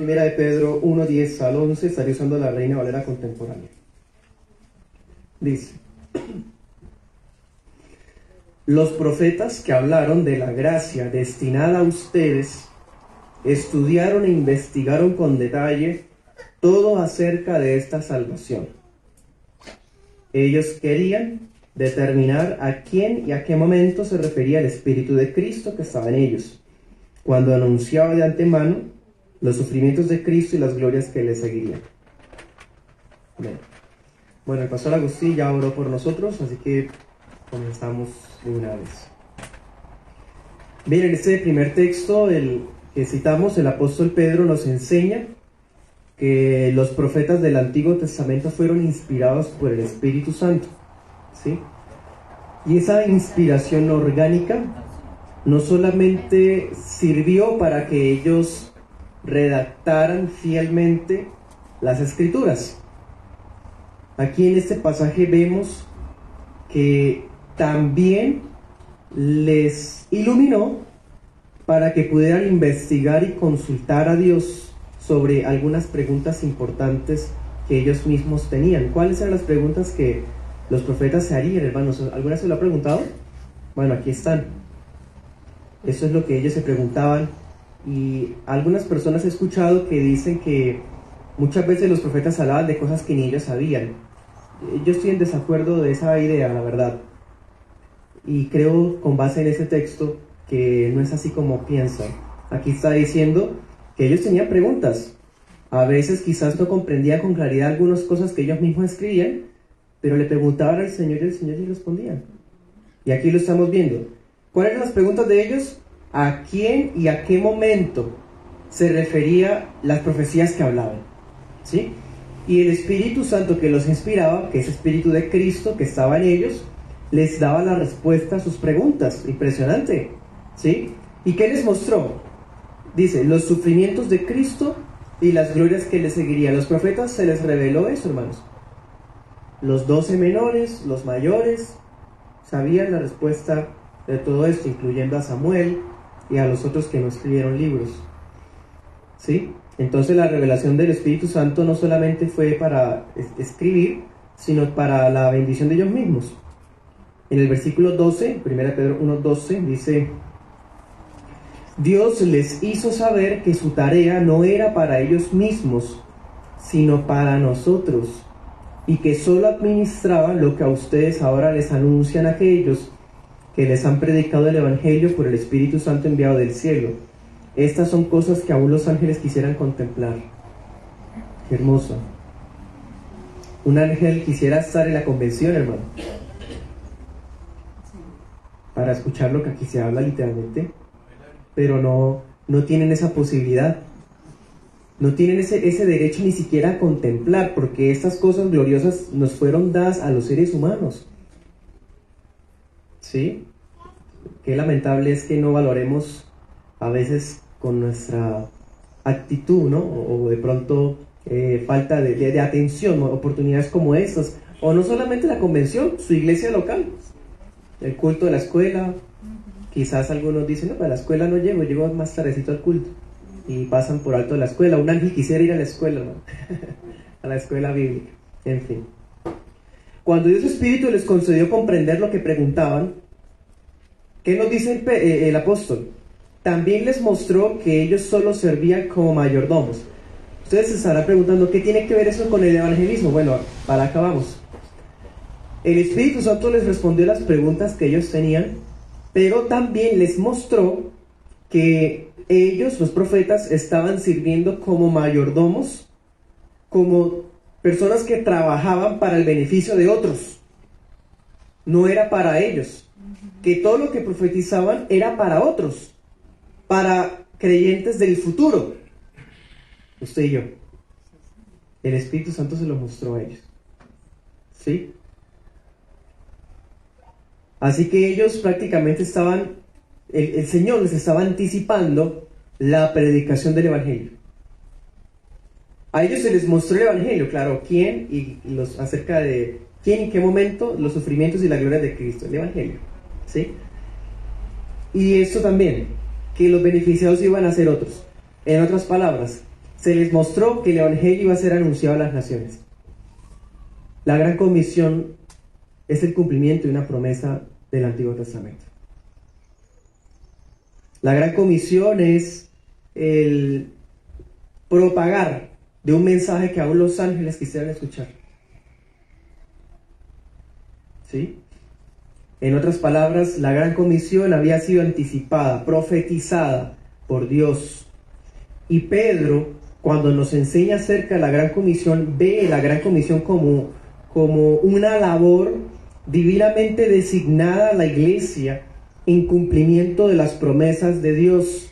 Primera de Pedro 1, 10 al 11, estaré usando la Reina Valera contemporánea. Dice: los profetas que hablaron de la gracia destinada a ustedes estudiaron e investigaron con detalle todo acerca de esta salvación. Ellos querían determinar a quién y a qué momento se refería el Espíritu de Cristo que estaba en ellos, cuando anunciaba de antemano los sufrimientos de Cristo y las glorias que le seguirían. Amén. Bueno, el pastor Agustín ya oró por nosotros, así que comenzamos de una vez. Bien, en este primer texto que citamos, el apóstol Pedro nos enseña que los profetas del Antiguo Testamento fueron inspirados por el Espíritu Santo, ¿sí? Y esa inspiración orgánica no solamente sirvió para que ellos redactaran fielmente las Escrituras. Aquí en este pasaje vemos que también les iluminó para que pudieran investigar y consultar a Dios sobre algunas preguntas importantes que ellos mismos tenían. ¿Cuáles eran las preguntas que los profetas se harían, hermanos? ¿Alguna vez se lo ha preguntado? Bueno, aquí están. Eso es lo que ellos se preguntaban. Y algunas personas he escuchado que dicen que muchas veces los profetas hablaban de cosas que ni ellos sabían. Yo estoy en desacuerdo de esa idea, la verdad. Y creo, con base en ese texto, que no es así como piensan. Aquí está diciendo que ellos tenían preguntas. A veces quizás no comprendían con claridad algunas cosas que ellos mismos escribían, pero le preguntaban al Señor y el Señor les respondía. Y aquí lo estamos viendo. ¿Cuáles eran las preguntas de ellos? ¿A quién y a qué momento se refería las profecías que hablaban? ¿Sí? Y el Espíritu Santo que los inspiraba, que es el Espíritu de Cristo que estaba en ellos, les daba la respuesta a sus preguntas. Impresionante, ¿sí? ¿Y qué les mostró? Dice, los sufrimientos de Cristo y las glorias que le seguirían. Los profetas se les reveló eso, hermanos. Los 12 menores, los mayores, sabían la respuesta de todo esto, incluyendo a Samuel y a los otros que no escribieron libros, ¿sí? Entonces la revelación del Espíritu Santo no solamente fue para escribir, sino para la bendición de ellos mismos. En el versículo 12, 1 Pedro 1:12, dice: Dios les hizo saber que su tarea no era para ellos mismos, sino para nosotros, y que solo administraban lo que a ustedes ahora les anuncian aquellos que les han predicado el Evangelio por el Espíritu Santo enviado del cielo. Estas son cosas que aún los ángeles quisieran contemplar. Qué hermoso. Un ángel quisiera estar en la convención, hermano, para escuchar lo que aquí se habla literalmente, pero no tienen esa posibilidad. No tienen ese derecho ni siquiera a contemplar, porque estas cosas gloriosas nos fueron dadas a los seres humanos. ¿Sí? Qué lamentable es que no valoremos a veces con nuestra actitud, ¿no? O de pronto falta de atención, ¿no? Oportunidades como estas, o no solamente la convención, su iglesia local, el culto de la escuela. Quizás algunos dicen, no, para la escuela no llego más tardecito al culto, y pasan por alto de la escuela. Un ángel quisiera ir a la escuela, ¿no? A la escuela bíblica, en fin. Cuando Dios Espíritu les concedió comprender lo que preguntaban, ¿qué nos dice el apóstol? También les mostró que ellos solo servían como mayordomos. Ustedes se estarán preguntando, ¿qué tiene que ver eso con el evangelismo? Bueno, para acá vamos. El Espíritu Santo les respondió las preguntas que ellos tenían, pero también les mostró que ellos, los profetas, estaban sirviendo como mayordomos, como personas que trabajaban para el beneficio de otros. No era para ellos. Que todo lo que profetizaban era para otros, para creyentes del futuro. Usted y yo. El Espíritu Santo se lo mostró a ellos. ¿Sí? Así que ellos prácticamente estaban, el Señor les estaba anticipando la predicación del Evangelio. A ellos se les mostró el Evangelio, claro, quién y acerca de quién y qué momento, los sufrimientos y la gloria de Cristo, el Evangelio, ¿sí? Y esto también, que los beneficiados iban a ser otros. En otras palabras, se les mostró que el Evangelio iba a ser anunciado a las naciones. La Gran Comisión es el cumplimiento de una promesa del Antiguo Testamento. La Gran Comisión es el propagar de un mensaje que aún los ángeles quisieran escuchar. ¿Sí? En otras palabras, la Gran Comisión había sido anticipada, profetizada por Dios. Y Pedro, cuando nos enseña acerca de la Gran Comisión, ve la Gran Comisión como una labor divinamente designada a la iglesia en cumplimiento de las promesas de Dios.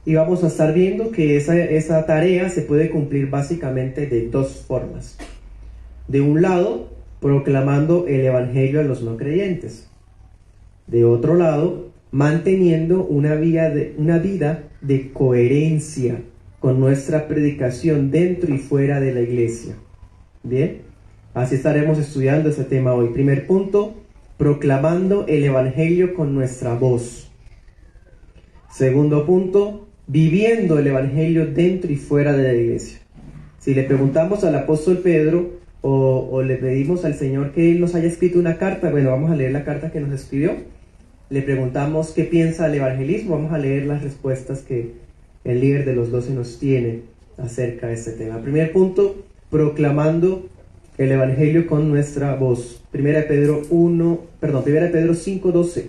Y vamos a estar viendo que esa tarea se puede cumplir básicamente de dos formas. De un lado, proclamando el Evangelio a los no creyentes. De otro lado, manteniendo una vida de coherencia con nuestra predicación dentro y fuera de la iglesia. Bien, así estaremos estudiando este tema hoy. Primer punto, proclamando el Evangelio con nuestra voz. Segundo punto, viviendo el Evangelio dentro y fuera de la iglesia. Si le preguntamos al apóstol Pedro o le pedimos al Señor que Él nos haya escrito una carta, bueno, vamos a leer la carta que nos escribió. Le preguntamos qué piensa del evangelismo, vamos a leer las respuestas que el líder de los 12 nos tiene acerca de este tema. Primer punto, proclamando el Evangelio con nuestra voz. Primera de Pedro 5:12.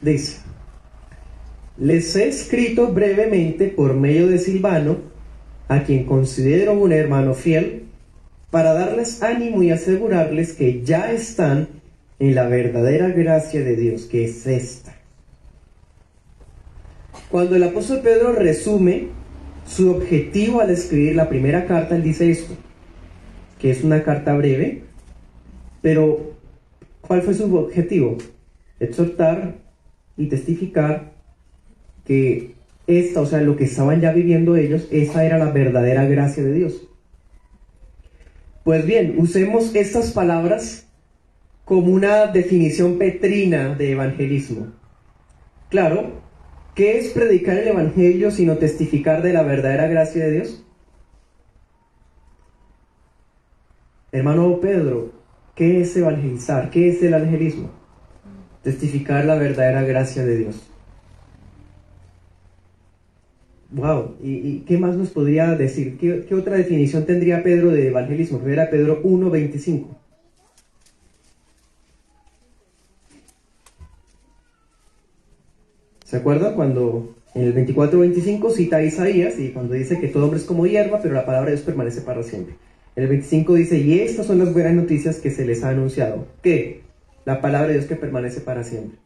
Dice: les he escrito brevemente por medio de Silvano, a quien considero un hermano fiel, para darles ánimo y asegurarles que ya están en la verdadera gracia de Dios, que es esta. Cuando el apóstol Pedro resume su objetivo al escribir la primera carta, él dice esto, que es una carta breve, pero ¿cuál fue su objetivo? Exhortar y testificar que lo que estaban ya viviendo ellos, esa era la verdadera gracia de Dios. Pues bien, usemos estas palabras como una definición petrina de evangelismo. Claro, ¿qué es predicar el evangelio sino testificar de la verdadera gracia de Dios? Hermano Pedro, ¿qué es evangelizar? ¿Qué es el evangelismo? Testificar la verdadera gracia de Dios. Wow, ¿y qué más nos podría decir? ¿Qué otra definición tendría Pedro de evangelismo? Primera Pedro 1:25. ¿Se acuerdan cuando en el 24:25 cita a Isaías y cuando dice que todo hombre es como hierba, pero la palabra de Dios permanece para siempre? En el 25 dice, y estas son las buenas noticias que se les ha anunciado. ¿Qué? La palabra de Dios que permanece para siempre.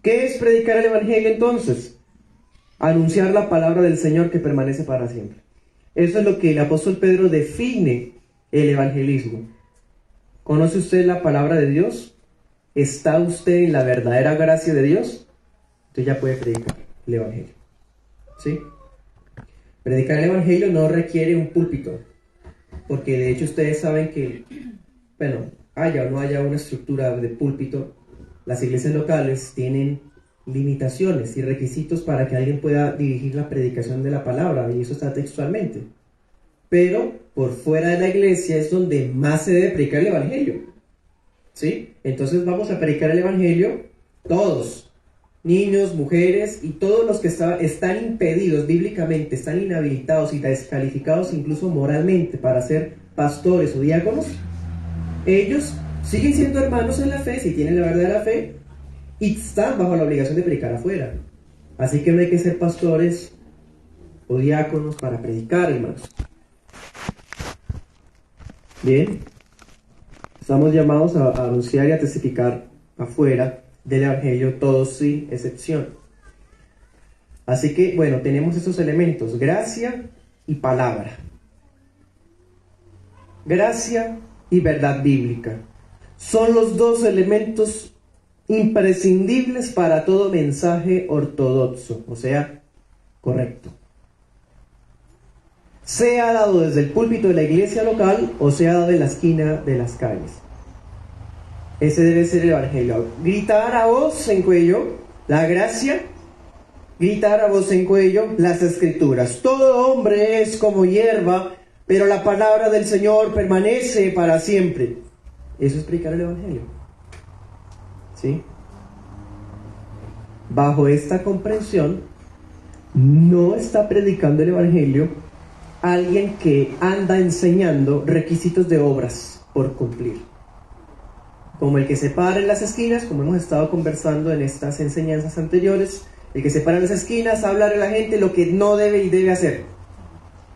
¿Qué es predicar el evangelio entonces? Anunciar la palabra del Señor que permanece para siempre. Eso es lo que el apóstol Pedro define el evangelismo. ¿Conoce usted la palabra de Dios? ¿Está usted en la verdadera gracia de Dios? Usted ya puede predicar el evangelio. ¿Sí? Predicar el evangelio no requiere un púlpito, porque de hecho ustedes saben que, haya o no haya una estructura de púlpito, las iglesias locales tienen limitaciones y requisitos para que alguien pueda dirigir la predicación de la palabra, y eso está textualmente. Pero por fuera de la iglesia es donde más se debe predicar el evangelio. ¿Sí? Entonces vamos a predicar el evangelio todos, niños, mujeres y todos los que están impedidos bíblicamente, están inhabilitados y descalificados incluso moralmente para ser pastores o diáconos. Ellos siguen siendo hermanos en la fe, si tienen la verdadera fe, y están bajo la obligación de predicar afuera. Así que no hay que ser pastores o diáconos para predicar, hermanos. Bien, estamos llamados a anunciar y a testificar afuera del evangelio, todos sin excepción. Así que, tenemos estos elementos: gracia y palabra. Gracia y verdad bíblica son los dos elementos imprescindibles para todo mensaje ortodoxo, o sea, correcto. Sea dado desde el púlpito de la iglesia local o sea dado en la esquina de las calles. Ese debe ser el evangelio. Gritar a voz en cuello la gracia, gritar a voz en cuello las escrituras. Todo hombre es como hierba, pero la palabra del Señor permanece para siempre. Eso es predicar el evangelio. ¿Sí? Bajo esta comprensión, no está predicando el evangelio alguien que anda enseñando requisitos de obras por cumplir. Como el que se para en las esquinas, como hemos estado conversando en estas enseñanzas anteriores, el que se para en las esquinas a hablar a la gente lo que no debe y debe hacer.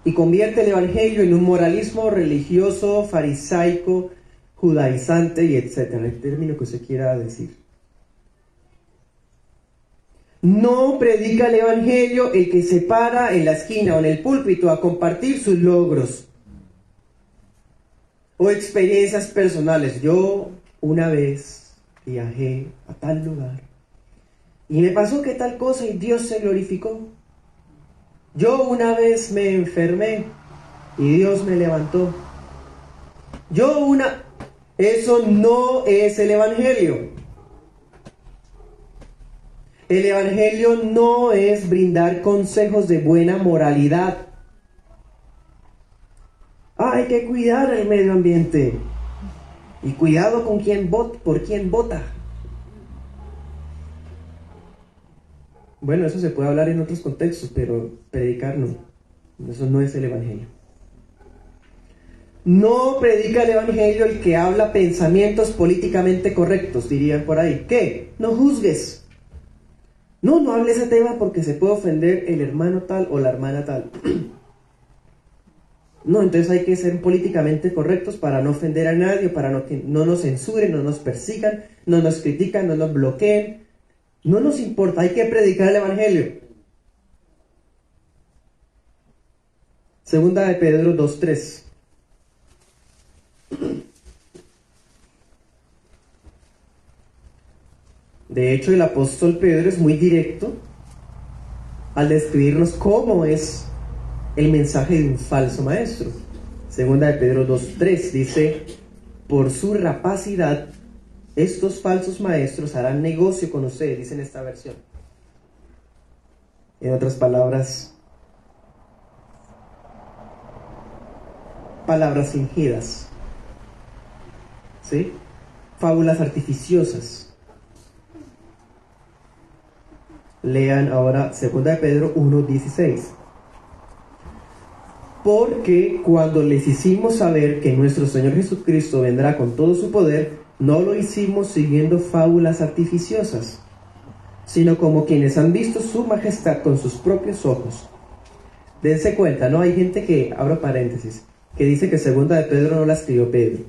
Y convierte el evangelio en un moralismo religioso, farisaico, judaizante y etcétera, el término que usted quiera decir. No predica el evangelio el que se para en la esquina o en el púlpito a compartir sus logros o experiencias personales. Yo una vez viajé a tal lugar y me pasó que tal cosa y Dios se glorificó. Yo una vez me enfermé y Dios me levantó. Eso no es el evangelio. El evangelio no es brindar consejos de buena moralidad. Hay que cuidar el medio ambiente. Y cuidado con por quién vota. Bueno, eso se puede hablar en otros contextos, pero predicar no. Eso no es el evangelio. No predica el evangelio el que habla pensamientos políticamente correctos, dirían por ahí. ¿Qué? No juzgues. No hable ese tema porque se puede ofender el hermano tal o la hermana tal. No, entonces hay que ser políticamente correctos para no ofender a nadie, para que no nos censuren, no nos persigan, no nos critican, no nos bloqueen. No nos importa, hay que predicar el evangelio. Segunda de Pedro 2:3. De hecho, el apóstol Pedro es muy directo al describirnos cómo es el mensaje de un falso maestro. Segunda de Pedro 2:3 dice: por su rapacidad, estos falsos maestros harán negocio con ustedes, dice en esta versión. En otras palabras fingidas, ¿sí? Fábulas artificiosas. Lean ahora 2 de Pedro 1:16. Porque cuando les hicimos saber que nuestro Señor Jesucristo vendrá con todo su poder, no lo hicimos siguiendo fábulas artificiosas, sino como quienes han visto su majestad con sus propios ojos. Dense cuenta, ¿no? Hay gente que, abro paréntesis, que dice que 2 de Pedro no la escribió Pedro.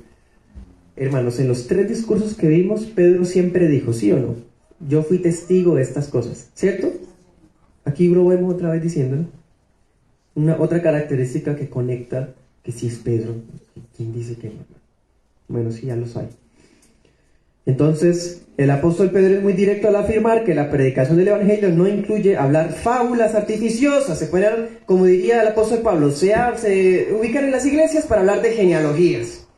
Hermanos, en los 3 discursos que vimos, Pedro siempre dijo, ¿sí o no? Yo fui testigo de estas cosas, ¿cierto? Aquí lo vemos otra vez diciéndolo. Otra característica que conecta que sí es Pedro. ¿Quién dice que no? Bueno, sí, ya los hay. Entonces, el apóstol Pedro es muy directo al afirmar que la predicación del evangelio no incluye hablar fábulas artificiosas. Se pueden, como diría el apóstol Pablo, se ubican en las iglesias para hablar de genealogías.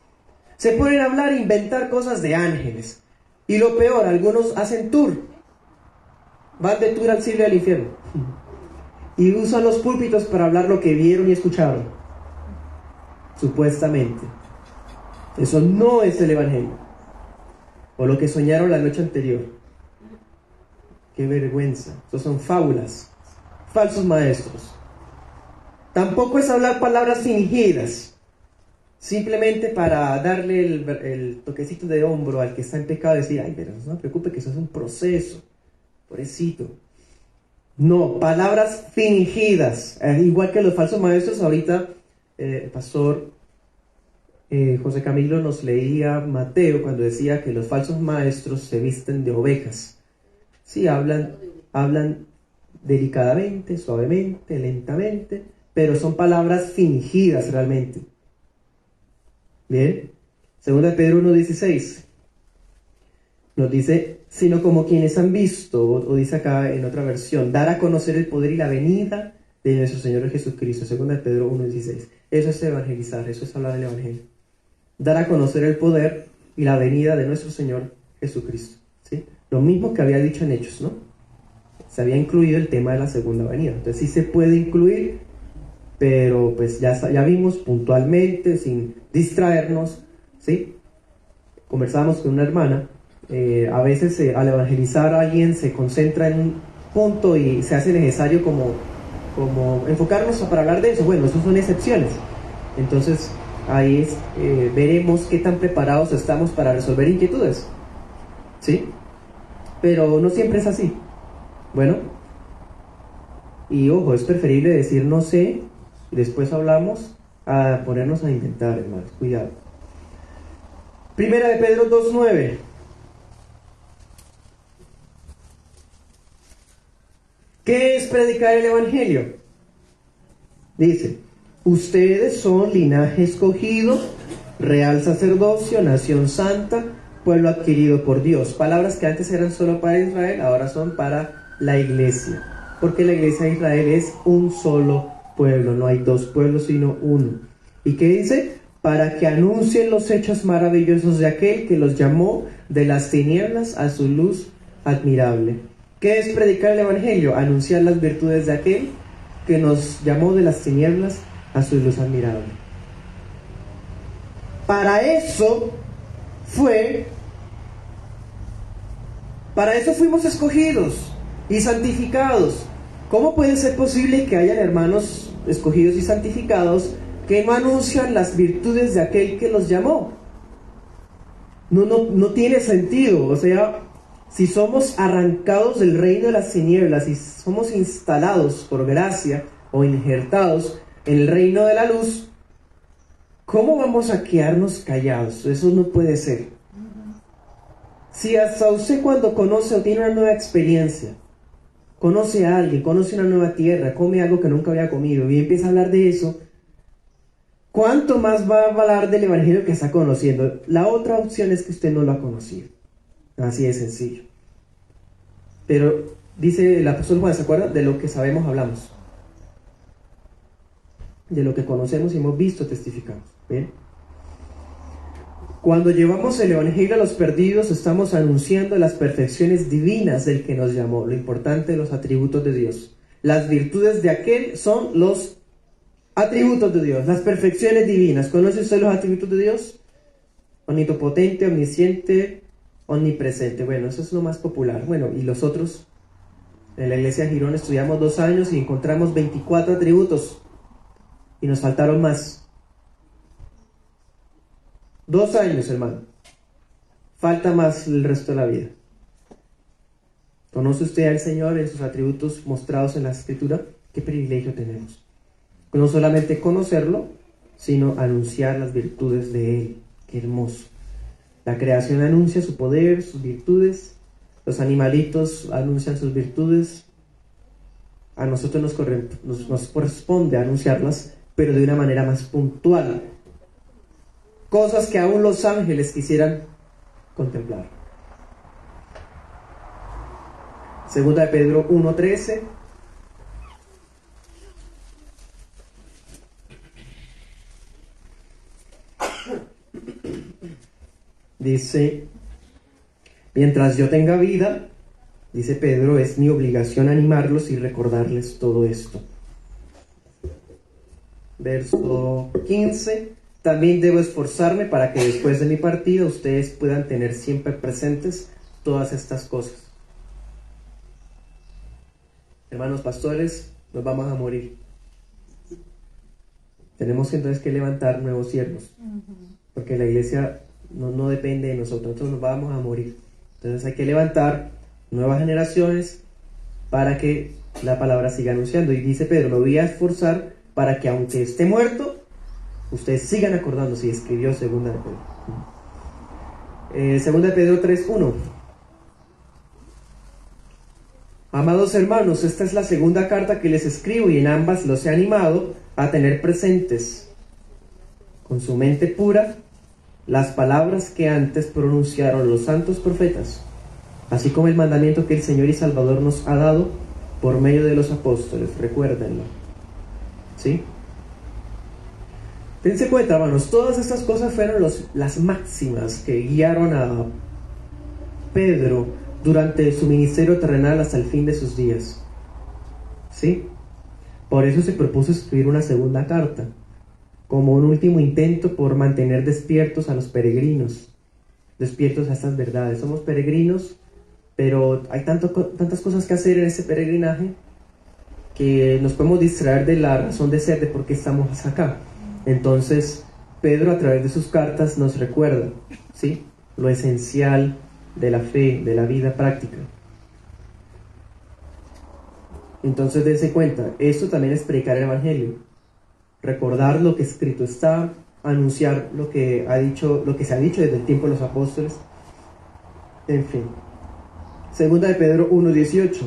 Se pueden hablar e inventar cosas de ángeles. Y lo peor, algunos hacen tour. Van de tour al cielo y al infierno. Y usan los púlpitos para hablar lo que vieron y escucharon. Supuestamente. Eso no es el evangelio. O lo que soñaron la noche anterior. ¡Qué vergüenza! Eso son fábulas. Falsos maestros. Tampoco es hablar palabras fingidas. Simplemente para darle el toquecito de hombro al que está en pecado y decir, ay, pero no se preocupe que eso es un proceso. Pobrecito. No, palabras fingidas. Igual que los falsos maestros, ahorita el pastor José Camilo nos leía Mateo cuando decía que los falsos maestros se visten de ovejas. Sí, hablan delicadamente, suavemente, lentamente, pero son palabras fingidas realmente. Bien, 2 de Pedro 1:16 nos dice, sino como quienes han visto, o dice acá en otra versión, dar a conocer el poder y la venida de nuestro Señor Jesucristo. 2 de Pedro 1:16. Eso es evangelizar, eso es hablar del evangelio. Dar a conocer el poder y la venida de nuestro Señor Jesucristo, ¿sí? Lo mismo que había dicho en Hechos, ¿no? Se había incluido el tema de la segunda venida. Entonces sí se puede incluir, pero pues ya vimos puntualmente, sin distraernos, ¿sí? Conversábamos con una hermana, a veces al evangelizar a alguien se concentra en un punto y se hace necesario como enfocarnos para hablar de eso. Bueno, eso son excepciones. Entonces ahí veremos qué tan preparados estamos para resolver inquietudes, ¿sí? Pero no siempre es así. Bueno, y ojo, es preferible decir no sé y después hablamos a ponernos a inventar, hermanos. Cuidado. Primera de Pedro 2:9. ¿Qué es predicar el evangelio? Dice: ustedes son linaje escogido, real sacerdocio, nación santa, pueblo adquirido por Dios. Palabras que antes eran solo para Israel, ahora son para la iglesia. Porque la iglesia de Israel es un solo pueblo, no hay dos pueblos sino uno. ¿Y qué dice? Para que anuncien los hechos maravillosos de aquel que los llamó de las tinieblas a su luz admirable. ¿Qué es predicar el evangelio? Anunciar las virtudes de aquel que nos llamó de las tinieblas a su luz admirable. Para eso fuimos escogidos y santificados. ¿Cómo puede ser posible que hayan hermanos escogidos y santificados que no anuncian las virtudes de aquel que los llamó? No tiene sentido. O sea, si somos arrancados del reino de las tinieblas y somos instalados por gracia o injertados en el reino de la luz, ¿cómo vamos a quedarnos callados? Eso no puede ser. Si hasta usted, cuando conoce o tiene una nueva experiencia, conoce a alguien, conoce una nueva tierra, come algo que nunca había comido y empieza a hablar de eso, ¿cuánto más va a hablar del evangelio que está conociendo? La otra opción es que usted no lo ha conocido. Así de sencillo. Pero dice el apóstol Juan, ¿se acuerda? De lo que sabemos hablamos. De lo que conocemos y hemos visto testificamos. ¿Bien? Cuando llevamos el evangelio a los perdidos, estamos anunciando las perfecciones divinas del que nos llamó. Lo importante de los atributos de Dios. Las virtudes de aquel son los atributos de Dios, las perfecciones divinas. ¿Conoce usted los atributos de Dios? Omnipotente, omnisciente, omnipresente. Bueno, eso es lo más popular. Bueno, ¿y los otros? En la iglesia de Girón estudiamos 2 años y encontramos 24 atributos. Y nos faltaron más. 2 años, hermano. Falta más el resto de la vida. ¿Conoce usted al Señor en sus atributos mostrados en la Escritura? ¿Qué privilegio tenemos? No solamente conocerlo, sino anunciar las virtudes de Él. ¡Qué hermoso! La creación anuncia su poder, sus virtudes. Los animalitos anuncian sus virtudes. A nosotros nos corresponde anunciarlas, pero de una manera más puntual. Cosas que aún los ángeles quisieran contemplar. Segunda de Pedro 1:13. Dice: mientras yo tenga vida, dice Pedro, es mi obligación animarlos y recordarles todo esto. Verso 15. También debo esforzarme para que después de mi partida ustedes puedan tener siempre presentes todas estas cosas. Hermanos pastores, nos vamos a morir. Tenemos entonces que levantar nuevos siervos, porque la iglesia no depende de nosotros nos vamos a morir. Entonces hay que levantar nuevas generaciones para que la palabra siga anunciando. Y dice Pedro: me voy a esforzar para que aunque esté muerto, ustedes sigan acordándose. Y escribió segunda de Pedro. Segunda de Pedro 3:1. Amados hermanos, esta es la segunda carta que les escribo, y en ambas los he animado a tener presentes con su mente pura las palabras que antes pronunciaron los santos profetas, así como el mandamiento que el Señor y Salvador nos ha dado por medio de los apóstoles. Recuérdenlo. ¿Sí? Dense cuenta, hermanos, todas estas cosas fueron las máximas que guiaron a Pedro durante su ministerio terrenal hasta el fin de sus días. ¿Sí? Por eso se propuso escribir una segunda carta, como un último intento por mantener despiertos a los peregrinos, despiertos a estas verdades. Somos peregrinos, pero hay tantas cosas que hacer en ese peregrinaje que nos podemos distraer de la razón de ser, de por qué estamos acá. Entonces, Pedro a través de sus cartas nos recuerda, ¿sí?, lo esencial de la fe, de la vida práctica. Entonces, dense cuenta, esto también es predicar el Evangelio, recordar lo que escrito está, anunciar lo que se ha dicho desde el tiempo de los apóstoles, en fin. Segunda de Pedro 1:18.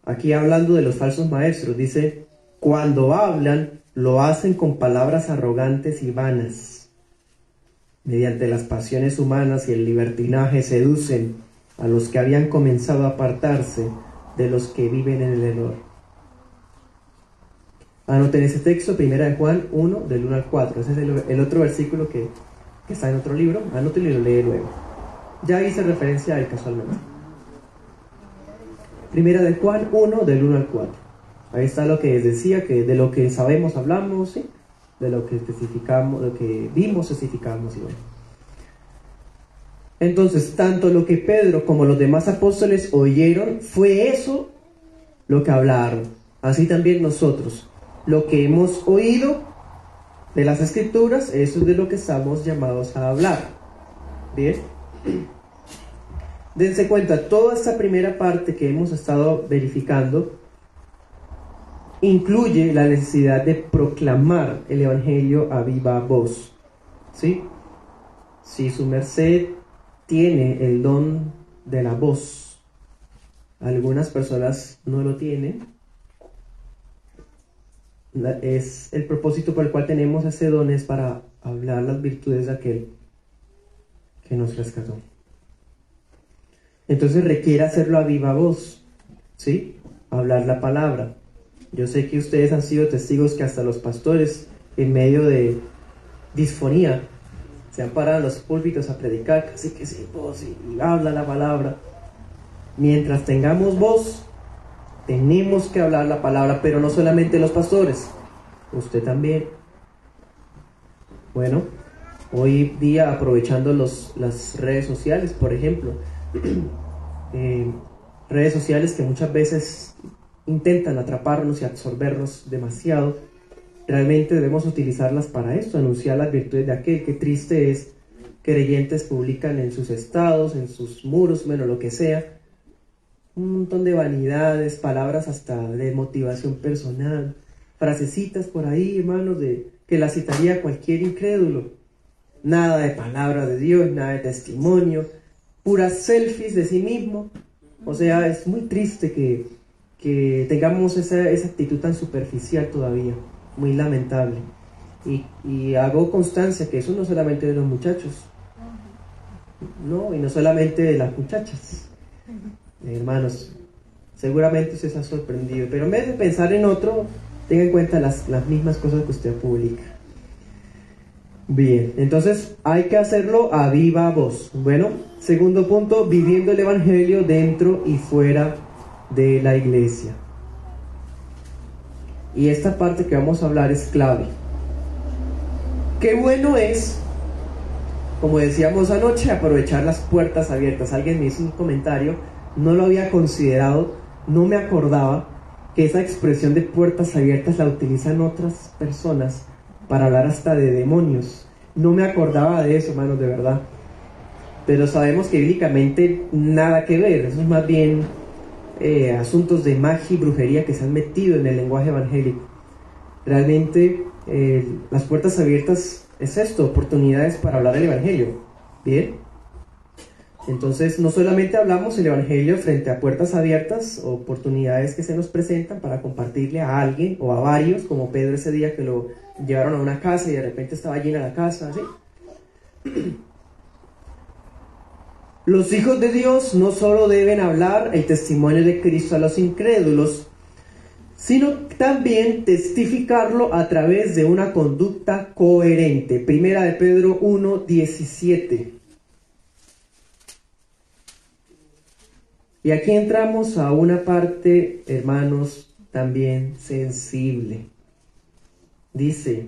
Aquí hablando de los falsos maestros, dice: cuando hablan, lo hacen con palabras arrogantes y vanas. Mediante las pasiones humanas y el libertinaje seducen a los que habían comenzado a apartarse de los que viven en el error. Anoten ese texto, 1 de Juan 1, del 1 al 4. Ese es el otro versículo que está en otro libro. Anótenlo y lo lee luego. Ya hice referencia a él casualmente. 1 de Juan 1, del 1 al 4. Ahí está lo que les decía, que de lo que sabemos hablamos, ¿sí?, de lo que testificamos, lo que vimos testificamos, y bueno. Entonces, tanto lo que Pedro como los demás apóstoles oyeron, fue eso lo que hablaron. Así también nosotros, lo que hemos oído de las Escrituras, eso es de lo que estamos llamados a hablar. ¿Bien? Dense cuenta, toda esta primera parte que hemos estado verificando incluye la necesidad de proclamar el Evangelio a viva voz. ¿Sí? Si su merced tiene el don de la voz, algunas personas no lo tienen, es el propósito por el cual tenemos ese don, es para hablar las virtudes de aquel que nos rescató. Entonces requiere hacerlo a viva voz, ¿sí? Hablar la palabra. Yo sé que ustedes han sido testigos que hasta los pastores, en medio de disfonía, se han parado en los púlpitos a predicar, casi que sin voz, y habla la palabra. Mientras tengamos voz, tenemos que hablar la palabra, pero no solamente los pastores, usted también. Bueno, hoy día, aprovechando las redes sociales, por ejemplo, redes sociales que muchas veces intentan atraparnos y absorbernos demasiado, realmente debemos utilizarlas para esto, anunciar las virtudes de aquel. Qué triste es que creyentes publican en sus estados, en sus muros, bueno, lo que sea, un montón de vanidades, palabras hasta de motivación personal, frasecitas por ahí, hermanos, que las citaría cualquier incrédulo. Nada de palabra de Dios, nada de testimonio, puras selfies de sí mismo. O sea, es muy triste que tengamos esa actitud tan superficial todavía, muy lamentable. Y hago constancia que eso no solamente de los muchachos, no, y no solamente de las muchachas. Hermanos, seguramente usted se ha sorprendido, pero en vez de pensar en otro, tenga en cuenta las mismas cosas que usted publica. Bien, entonces hay que hacerlo a viva voz. Bueno, segundo punto, viviendo el Evangelio dentro y fuera de la iglesia. Y esta parte que vamos a hablar es clave. Qué bueno es, como decíamos anoche, aprovechar las puertas abiertas. Alguien me hizo un comentario, no lo había considerado, no me acordaba que esa expresión de puertas abiertas la utilizan otras personas para hablar hasta de demonios. No me acordaba de eso, hermanos, de verdad. Pero sabemos que bíblicamente nada que ver, eso es más bien asuntos de magia y brujería que se han metido en el lenguaje evangélico. Realmente las puertas abiertas es esto, oportunidades para hablar el evangelio. Bien, entonces no solamente hablamos el evangelio frente a puertas abiertas, oportunidades que se nos presentan para compartirle a alguien o a varios, como Pedro ese día que lo llevaron a una casa y de repente estaba llena la casa, ¿sí? Los hijos de Dios no solo deben hablar el testimonio de Cristo a los incrédulos, sino también testificarlo a través de una conducta coherente. Primera de Pedro 1:17. Y aquí entramos a una parte, hermanos, también sensible. Dice: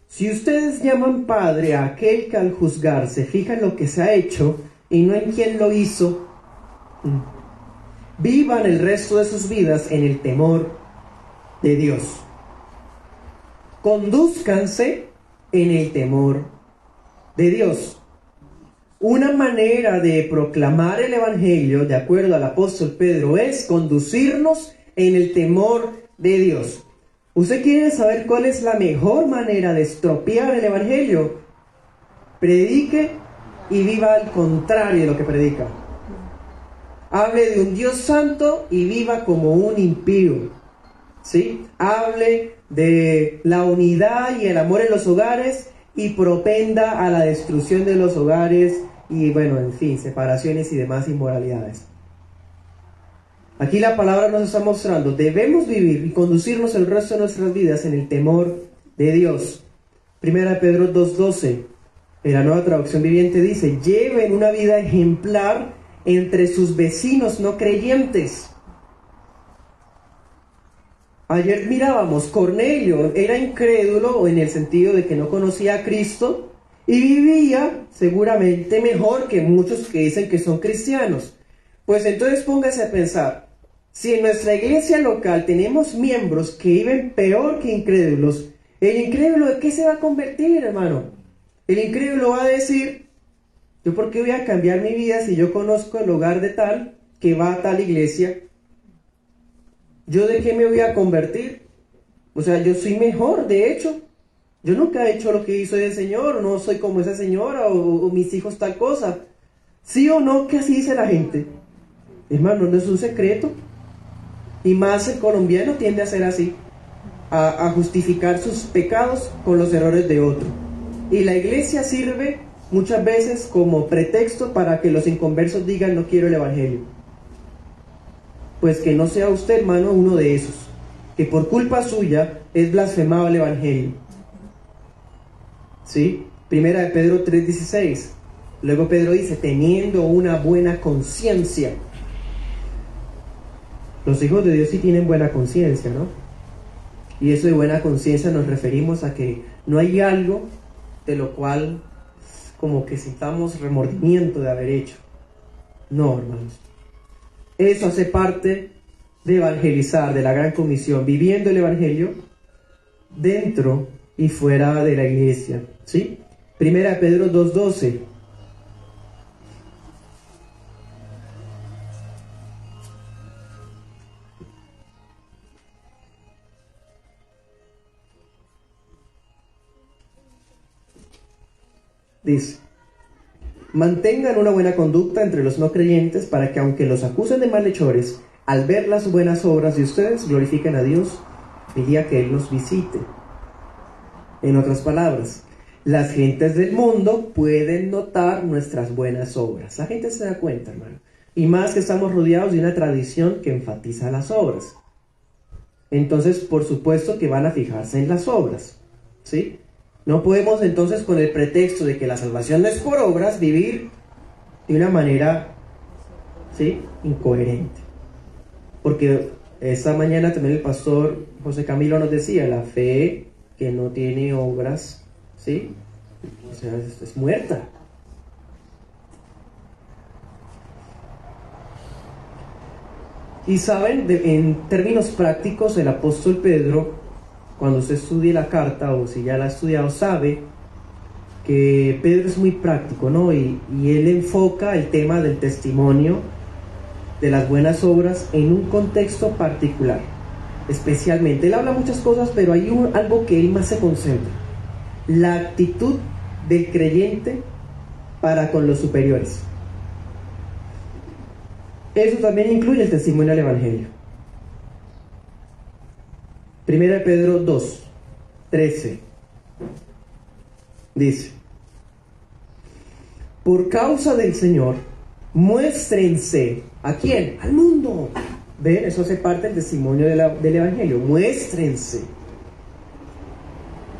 si ustedes llaman padre a aquel que al juzgar se fija en lo que se ha hecho y no en quién lo hizo, vivan el resto de sus vidas en el temor de Dios. Condúzcanse en el temor de Dios. Una manera de proclamar el Evangelio, de acuerdo al apóstol Pedro, es conducirnos en el temor de Dios. ¿Usted quiere saber cuál es la mejor manera de estropear el Evangelio? Predique y viva al contrario de lo que predica. Hable de un Dios santo y viva como un impío. ¿Sí? Hable de la unidad y el amor en los hogares y propenda a la destrucción de los hogares y, bueno, en fin, separaciones y demás inmoralidades. Aquí la palabra nos está mostrando: debemos vivir y conducirnos el resto de nuestras vidas en el temor de Dios. Primera de Pedro 2:12, en la Nueva Traducción Viviente, dice: lleven una vida ejemplar entre sus vecinos no creyentes. Ayer mirábamos, Cornelio era incrédulo en el sentido de que no conocía a Cristo y vivía seguramente mejor que muchos que dicen que son cristianos. Pues entonces póngase a pensar, si en nuestra iglesia local tenemos miembros que viven peor que incrédulos, ¿el incrédulo de qué se va a convertir, hermano? El incrédulo va a decir: ¿yo por qué voy a cambiar mi vida si yo conozco el hogar de tal que va a tal iglesia? ¿Yo de qué me voy a convertir? O sea, yo soy mejor, de hecho. Yo nunca he hecho lo que hizo el Señor, no soy como esa señora o mis hijos tal cosa. ¿Sí o no que así dice la gente? Hermano, no es un secreto. Y más el colombiano tiende a ser así, a justificar sus pecados con los errores de otro. Y la iglesia sirve muchas veces como pretexto para que los inconversos digan: no quiero el Evangelio. Pues que no sea usted, hermano, uno de esos, que por culpa suya es blasfemado el Evangelio. ¿Sí? Primera de Pedro 3:16. Luego Pedro dice: teniendo una buena conciencia. Los hijos de Dios sí tienen buena conciencia, ¿no? Y eso de buena conciencia nos referimos a que no hay algo de lo cual como que sintamos remordimiento de haber hecho. No, hermanos. Eso hace parte de evangelizar, de la gran comisión, viviendo el Evangelio dentro y fuera de la iglesia. ¿Sí? Primera de Pedro 2:12. Dice: mantengan una buena conducta entre los no creyentes para que, aunque los acusen de malhechores, al ver las buenas obras de ustedes, glorifiquen a Dios el día que Él los visite. En otras palabras, las gentes del mundo pueden notar nuestras buenas obras. La gente se da cuenta, hermano. Y más que estamos rodeados de una tradición que enfatiza las obras. Entonces, por supuesto que van a fijarse en las obras. ¿Sí? No podemos entonces, con el pretexto de que la salvación no es por obras, vivir de una manera, ¿sí?, incoherente. Porque esta mañana también el pastor José Camilo nos decía: la fe que no tiene obras, ¿sí?, o sea, es muerta. Y saben, en términos prácticos, el apóstol Pedro, cuando usted estudie la carta, o si ya la ha estudiado, sabe que Pedro es muy práctico, ¿no? Y él enfoca el tema del testimonio, de las buenas obras, en un contexto particular. Especialmente, él habla muchas cosas, pero hay algo que él más se concentra: la actitud del creyente para con los superiores. Eso también incluye el testimonio del Evangelio. Primera de Pedro 2:13 dice: por causa del Señor, Muéstrense. ¿A quién? Al mundo. ¿Ven? Eso hace parte del testimonio del Evangelio. Muéstrense.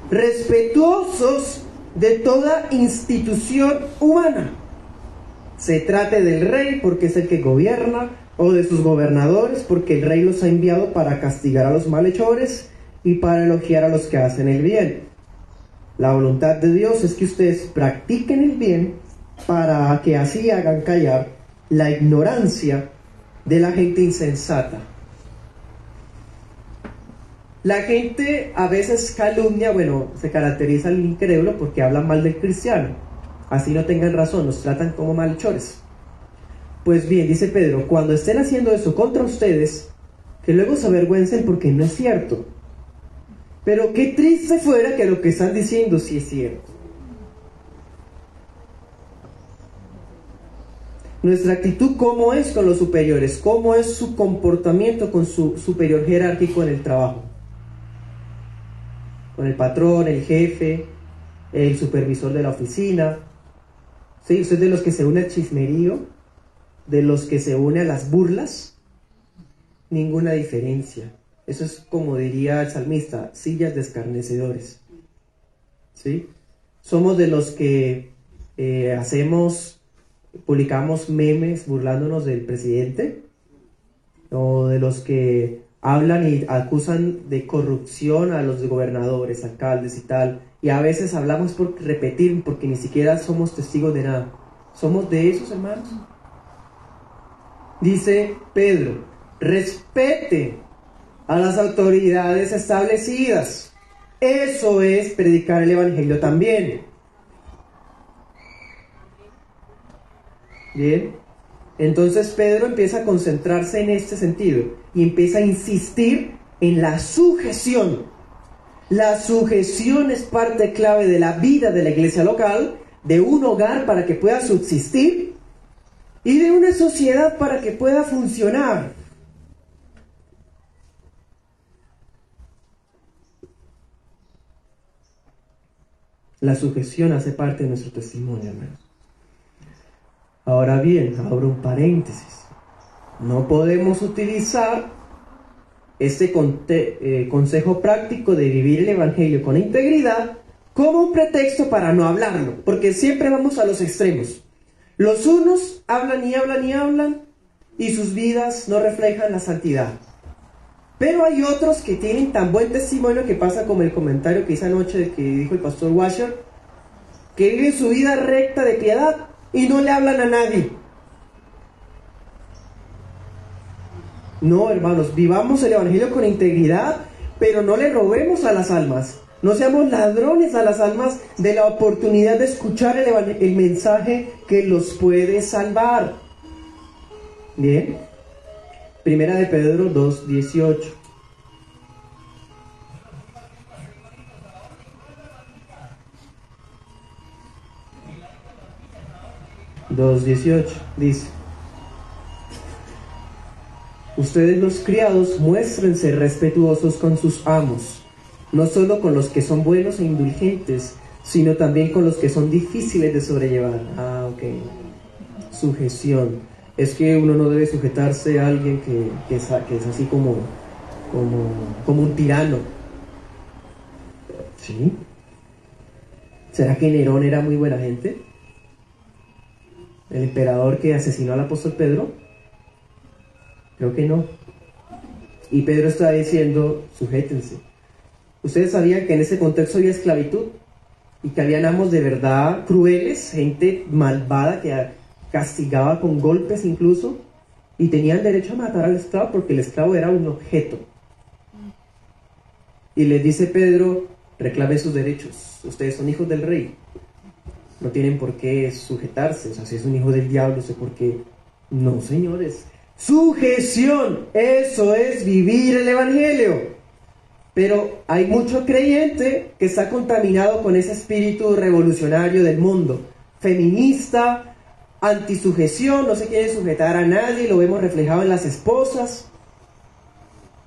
Respetuosos de toda institución humana. Se trate del rey porque es el que gobierna, o de sus gobernadores porque el rey los ha enviado para castigar a los malhechores y para elogiar a los que hacen el bien. La voluntad de Dios es que ustedes practiquen el bien para que así hagan callar la ignorancia de la gente insensata. La gente a veces calumnia, se caracteriza al incrédulo porque hablan mal del cristiano. Así no tengan razón, nos tratan como malhechores. Pues bien, dice Pedro, cuando estén haciendo eso contra ustedes, que luego se avergüencen porque no es cierto. Pero qué triste fuera que lo que están diciendo sí es cierto. Nuestra actitud, ¿cómo es con los superiores? ¿Cómo es su comportamiento con su superior jerárquico en el trabajo? Con el patrón, el jefe, el supervisor de la oficina. ¿Sí? ¿Usted es de los que se une al chismerío? ¿De los que se une a las burlas? Ninguna diferencia. Eso es como diría el salmista, sillas de escarnecedores. ¿Sí? Somos de los que publicamos memes burlándonos del presidente, o de los que hablan y acusan de corrupción a los gobernadores, alcaldes y tal, y a veces hablamos por repetir porque ni siquiera somos testigos de nada. ¿Somos de esos, hermanos? Dice Pedro, respete a las autoridades establecidas. Eso es predicar el Evangelio también. Bien, entonces Pedro empieza a concentrarse en este sentido y empieza a insistir en la sujeción. La sujeción es parte clave de la vida de la iglesia local, de un hogar para que pueda subsistir y de una sociedad para que pueda funcionar. La sujeción hace parte de nuestro testimonio, hermanos. Ahora bien, abro un paréntesis. No podemos utilizar este consejo práctico de vivir el Evangelio con integridad como un pretexto para no hablarlo, porque siempre vamos a los extremos. Los unos hablan y hablan y hablan y sus vidas no reflejan la santidad. Pero hay otros que tienen tan buen testimonio, que pasa como el comentario que hice anoche que dijo el pastor Washer, que viven su vida recta de piedad y no le hablan a nadie. No, hermanos, vivamos el Evangelio con integridad, pero no le robemos a las almas. No seamos ladrones a las almas de la oportunidad de escuchar el mensaje que los puede salvar. Bien. Primera de Pedro 2:18. 2:18 dice: ustedes los criados muéstrense respetuosos con sus amos, no solo con los que son buenos e indulgentes, sino también con los que son difíciles de sobrellevar. Sujeción. Es que uno no debe sujetarse a alguien que es así como un tirano. ¿Sí? ¿Será que Nerón era muy buena gente? ¿El emperador que asesinó al apóstol Pedro? Creo que no. Y Pedro está diciendo, sujétense. ¿Ustedes sabían que en ese contexto había esclavitud? Y que habían amos de verdad crueles, gente malvada que castigaba con golpes incluso, y tenían derecho a matar al esclavo porque el esclavo era un objeto. Y les dice Pedro, reclamen sus derechos. Ustedes son hijos del rey. No tienen por qué sujetarse. O sea, si es un hijo del diablo, no sé por qué. No, señores. Sujeción. Eso es vivir el Evangelio. Pero hay mucho creyente que está contaminado con ese espíritu revolucionario del mundo. Feminista, antisujeción, no se quiere sujetar a nadie. Lo vemos reflejado en las esposas,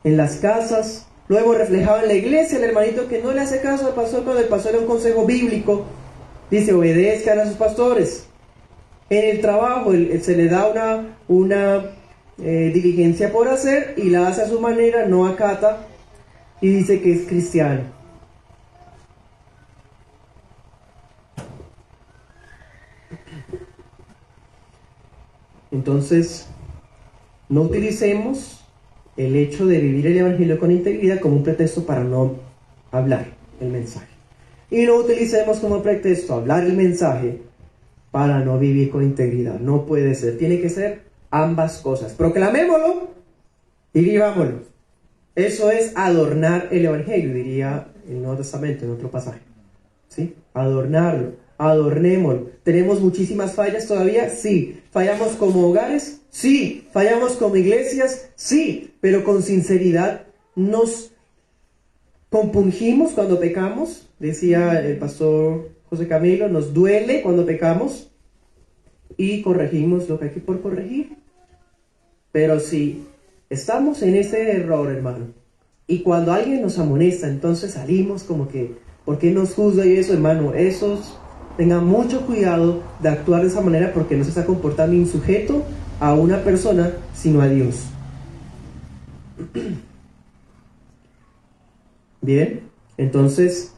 en las casas. Lo hemos reflejado en la iglesia, el hermanito que no le hace caso al pastor cuando el pastor da un consejo bíblico. Dice, obedezcan a sus pastores. En el trabajo se le da una diligencia por hacer y la hace a su manera, no acata y dice que es cristiano. Entonces, no utilicemos el hecho de vivir el Evangelio con integridad como un pretexto para no hablar el mensaje. Y no utilicemos como pretexto hablar el mensaje para no vivir con integridad. No puede ser. Tiene que ser ambas cosas. Proclamémoslo y vivámoslo. Eso es adornar el Evangelio, diría el Nuevo Testamento en otro pasaje. ¿Sí? Adornarlo, adornémoslo. ¿Tenemos muchísimas fallas todavía? Sí. ¿Fallamos como hogares? Sí. ¿Fallamos como iglesias? Sí. Pero con sinceridad nos compungimos cuando pecamos, decía el pastor José Camilo, nos duele cuando pecamos y corregimos lo que hay que por corregir. Pero si estamos en ese error, hermano, y cuando alguien nos amonesta, entonces salimos como que, ¿por qué nos juzga y eso, hermano? Tengan mucho cuidado de actuar de esa manera porque no se está comportando insujeto a una persona, sino a Dios. Bien, entonces,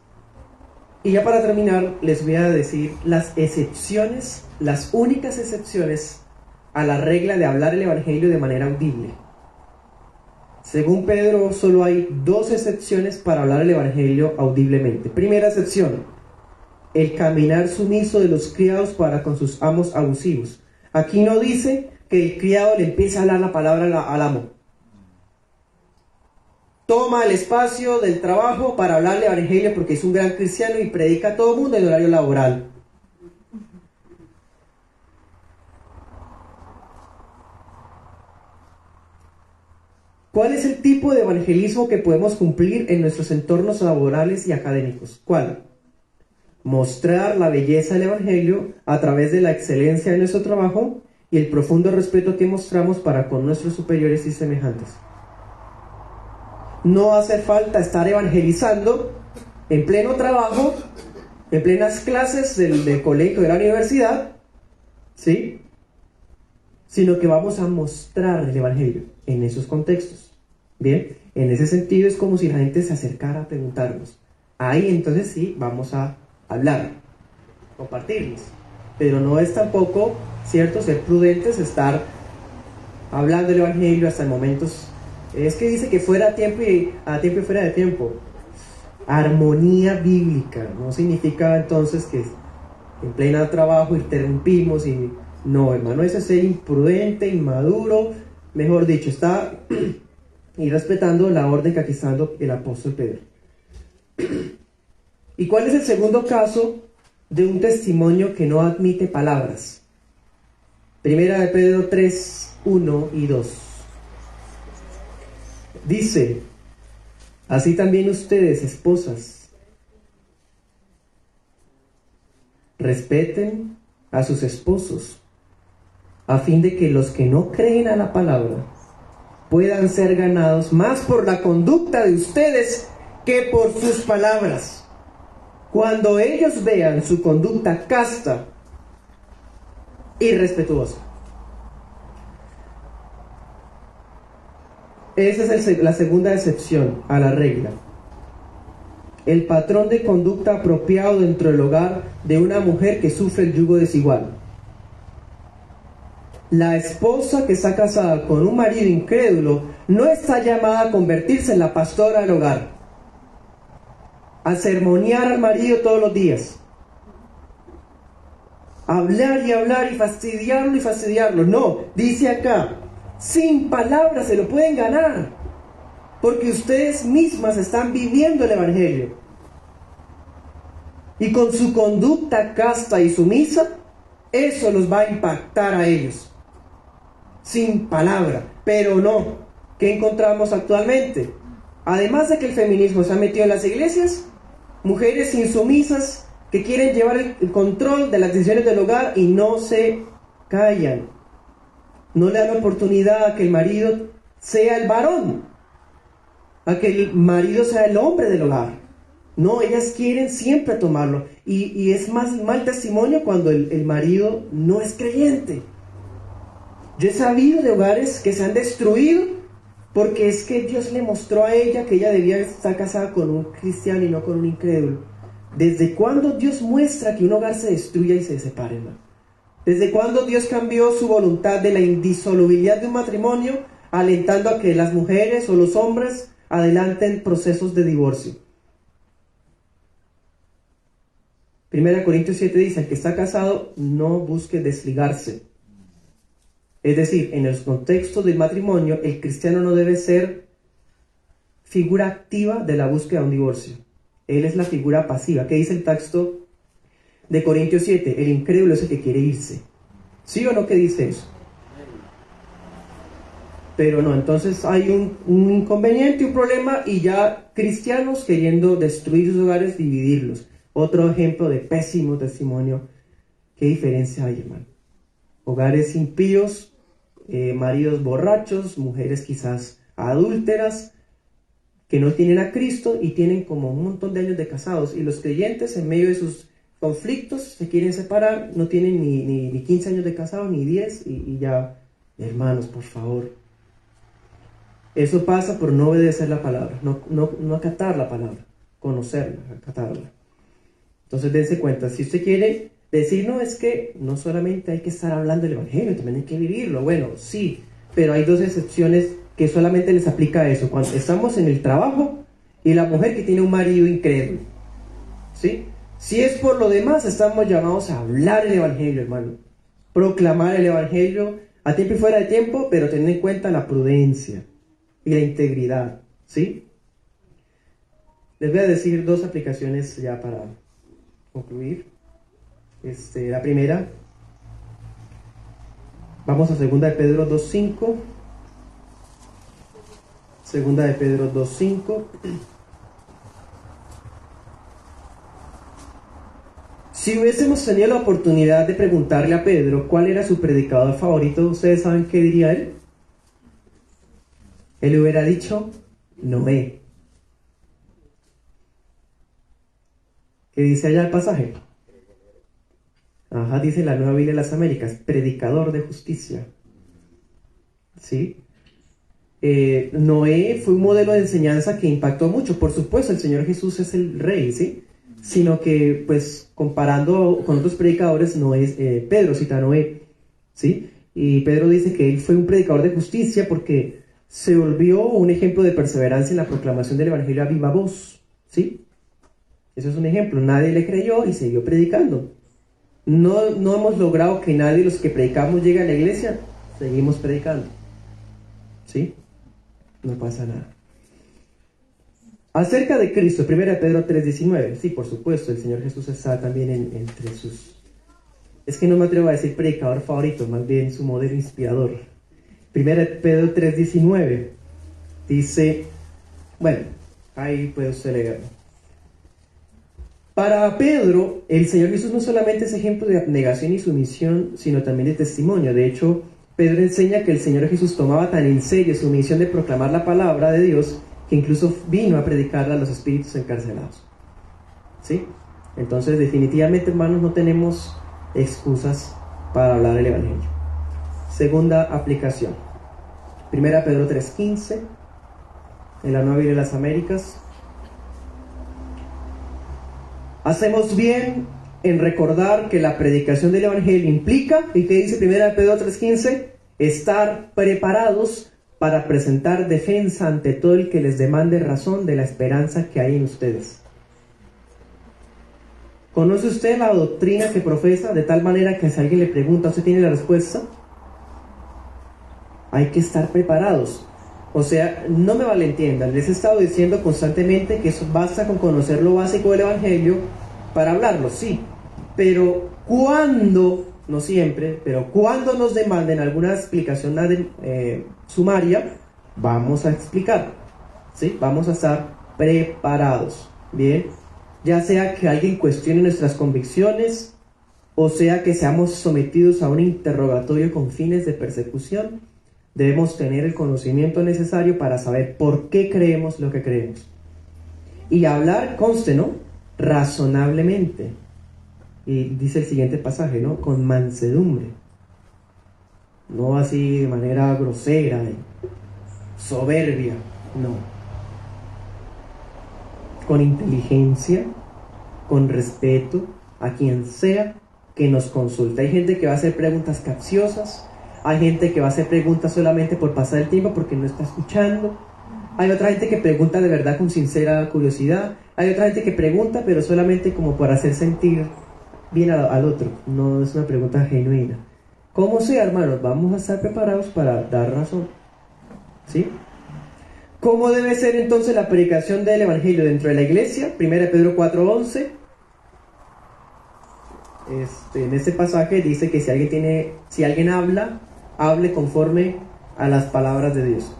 y ya para terminar, les voy a decir las excepciones, las únicas excepciones a la regla de hablar el Evangelio de manera audible. Según Pedro, solo hay 2 excepciones para hablar el Evangelio audiblemente. Primera excepción, el caminar sumiso de los criados para con sus amos abusivos. Aquí no dice que el criado le empiece a hablar la palabra al amo. Toma el espacio del trabajo para hablarle al Evangelio porque es un gran cristiano y predica a todo el mundo en horario laboral. ¿Cuál es el tipo de evangelismo que podemos cumplir en nuestros entornos laborales y académicos? ¿Cuál? Mostrar la belleza del Evangelio a través de la excelencia de nuestro trabajo y el profundo respeto que mostramos para con nuestros superiores y semejantes. No hace falta estar evangelizando en pleno trabajo, en plenas clases del colegio, de la universidad, ¿sí? Sino que vamos a mostrar el Evangelio en esos contextos. Bien, en ese sentido es como si la gente se acercara a preguntarnos. Ahí entonces sí vamos a hablar, compartirles. Pero no es tampoco, ¿cierto?, ser prudentes, estar hablando del Evangelio hasta en momentos. Es que dice que fuera a tiempo y fuera de tiempo. Armonía bíblica no significa entonces que en pleno trabajo interrumpimos y no, hermano, eso es ser imprudente, inmaduro, mejor dicho, está irrespetando la orden que aquí está dando el apóstol Pedro. ¿Y cuál es el segundo caso de un testimonio que no admite palabras? Primera de Pedro 3, 1 y 2. Dice, así también ustedes, esposas, respeten a sus esposos, a fin de que los que no creen a la palabra puedan ser ganados más por la conducta de ustedes que por sus palabras. Cuando ellos vean su conducta casta y respetuosa. Esa es la segunda excepción a la regla. El patrón de conducta apropiado dentro del hogar de una mujer que sufre el yugo desigual. La esposa que está casada con un marido incrédulo no está llamada a convertirse en la pastora del hogar, a sermonear al marido todos los días, hablar y fastidiarlo. No, dice acá, sin palabras se lo pueden ganar, porque ustedes mismas están viviendo el Evangelio. Y con su conducta casta y sumisa, eso los va a impactar a ellos. Sin palabra, pero no. ¿Qué encontramos actualmente? Además de que el feminismo se ha metido en las iglesias, mujeres insumisas que quieren llevar el control de las decisiones del hogar y no se callan. No le dan la oportunidad a que el marido sea el varón, a que el marido sea el hombre del hogar. No, ellas quieren siempre tomarlo. Y es más mal testimonio cuando el marido no es creyente. Yo he sabido de hogares que se han destruido porque es que Dios le mostró a ella que ella debía estar casada con un cristiano y no con un incrédulo. ¿Desde cuándo Dios muestra que un hogar se destruya y se separe, hermano? ¿Desde cuándo Dios cambió su voluntad de la indisolubilidad de un matrimonio, alentando a que las mujeres o los hombres adelanten procesos de divorcio? 1 Corintios 7 dice, el que está casado no busque desligarse. Es decir, en el contexto del matrimonio, el cristiano no debe ser figura activa de la búsqueda de un divorcio. Él es la figura pasiva. ¿Qué dice el texto de Corintios 7? El incrédulo es el que quiere irse. ¿Sí o no? ¿Qué dice eso? Pero no, entonces hay un inconveniente, un problema, y ya cristianos queriendo destruir sus hogares, dividirlos. Otro ejemplo de pésimo testimonio. ¿Qué diferencia hay, hermano? Hogares impíos, maridos borrachos, mujeres quizás adúlteras, que no tienen a Cristo y tienen como un montón de años de casados. Y los creyentes, en medio de sus conflictos, se quieren separar, no tienen ni 15 años de casados, ni 10, y ya, hermanos, por favor. Eso pasa por no obedecer la palabra, no acatar la palabra, conocerla, acatarla. Entonces dense cuenta, si usted quiere decir, no, es que no solamente hay que estar hablando del evangelio, también hay que vivirlo. Bueno, sí, pero hay dos excepciones que solamente les aplica a eso. Cuando estamos en el trabajo y la mujer que tiene un marido incrédulo, ¿sí? Si es por lo demás, estamos llamados a hablar el evangelio, hermano. Proclamar el evangelio a tiempo y fuera de tiempo, pero tener en cuenta la prudencia y la integridad, ¿sí? Les voy a decir dos aplicaciones ya para concluir. La primera, vamos a 2 de Pedro 2.5. 2 de Pedro 2.5. Si hubiésemos tenido la oportunidad de preguntarle a Pedro cuál era su predicador favorito, ¿ustedes saben qué diría él? Él hubiera dicho Noé. ¿Qué dice allá el pasaje? Ajá, dice la Nueva Biblia de las Américas, predicador de justicia. ¿Sí? Noé fue un modelo de enseñanza que impactó mucho. Por supuesto, el Señor Jesús es el rey, ¿sí? Sino que, pues, comparando con otros predicadores, Pedro cita a Noé, ¿sí? Y Pedro dice que él fue un predicador de justicia porque se volvió un ejemplo de perseverancia en la proclamación del evangelio a viva voz, ¿sí? Eso es un ejemplo. Nadie le creyó y siguió predicando. No hemos logrado que nadie de los que predicamos llegue a la iglesia. Seguimos predicando, ¿sí? No pasa nada. Acerca de Cristo, 1 Pedro 3.19. Sí, por supuesto, el Señor Jesús está también entre sus... Es que no me atrevo a decir predicador favorito, más bien su modelo inspirador. 1 Pedro 3.19 dice... Bueno, ahí puede usted leerlo. Para Pedro, el Señor Jesús no solamente es ejemplo de abnegación y sumisión, sino también de testimonio. De hecho, Pedro enseña que el Señor Jesús tomaba tan en serio su misión de proclamar la palabra de Dios que incluso vino a predicarla a los espíritus encarcelados. ¿Sí? Entonces, definitivamente, hermanos, no tenemos excusas para hablar el evangelio. Segunda aplicación. 1 Pedro 3.15, en la Nueva Biblia de las Américas. Hacemos bien en recordar que la predicación del evangelio implica, ¿y qué dice 1 Pedro 3.15? Estar preparados para presentar defensa ante todo el que les demande razón de la esperanza que hay en ustedes. ¿Conoce usted la doctrina que profesa de tal manera que si alguien le pregunta, ¿usted tiene la respuesta? Hay que estar preparados. O sea, no me malentiendan, les he estado diciendo constantemente que eso basta con conocer lo básico del evangelio para hablarlo, sí. Pero cuando, no siempre, pero cuando nos demanden alguna explicación sumaria, vamos a explicar, ¿sí? Vamos a estar preparados, ¿bien? Ya sea que alguien cuestione nuestras convicciones, o sea que seamos sometidos a un interrogatorio con fines de persecución, debemos tener el conocimiento necesario para saber por qué creemos lo que creemos. Y hablar, conste, ¿no? Razonablemente. Y dice el siguiente pasaje, ¿no? Con mansedumbre. No así de manera grosera, soberbia, no. Con inteligencia, con respeto a quien sea que nos consulte. Hay gente que va a hacer preguntas capciosas, hay gente que va a hacer preguntas solamente por pasar el tiempo porque no está escuchando, hay otra gente que pregunta de verdad con sincera curiosidad, hay otra gente que pregunta pero solamente como para hacer sentir bien al otro, no es una pregunta genuina. Como sea, hermanos, vamos a estar preparados para dar razón, ¿sí? ¿Cómo debe ser entonces la predicación del Evangelio dentro de la iglesia? 1 Pedro 4:11. En este pasaje dice que si alguien habla, hable conforme a las palabras de Dios.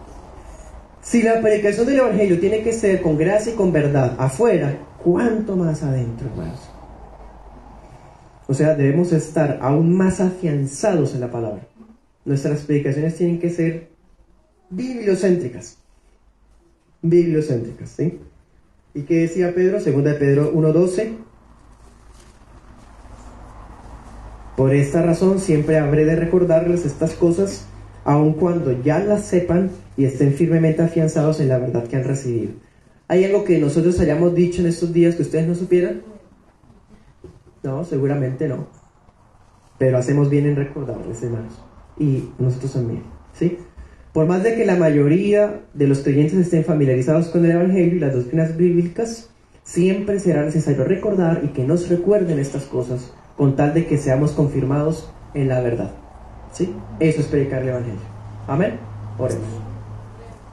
Si la predicación del Evangelio tiene que ser con gracia y con verdad afuera, ¿cuánto más adentro, hermanos? O sea, debemos estar aún más afianzados en la palabra. Nuestras predicaciones tienen que ser bibliocéntricas. Bibliocéntricas, ¿sí? ¿Y qué decía Pedro? 2 de Pedro 1:12. Por esta razón siempre habré de recordarles estas cosas, aun cuando ya las sepan y estén firmemente afianzados en la verdad que han recibido. ¿Hay algo que nosotros hayamos dicho en estos días que ustedes no supieran? No, seguramente no. Pero hacemos bien en recordarles, hermanos. Y nosotros también, ¿sí? Por más de que la mayoría de los creyentes estén familiarizados con el Evangelio y las doctrinas bíblicas, siempre será necesario recordar y que nos recuerden estas cosas con tal de que seamos confirmados en la verdad, ¿sí? Eso es predicar el Evangelio. Amén. Oremos.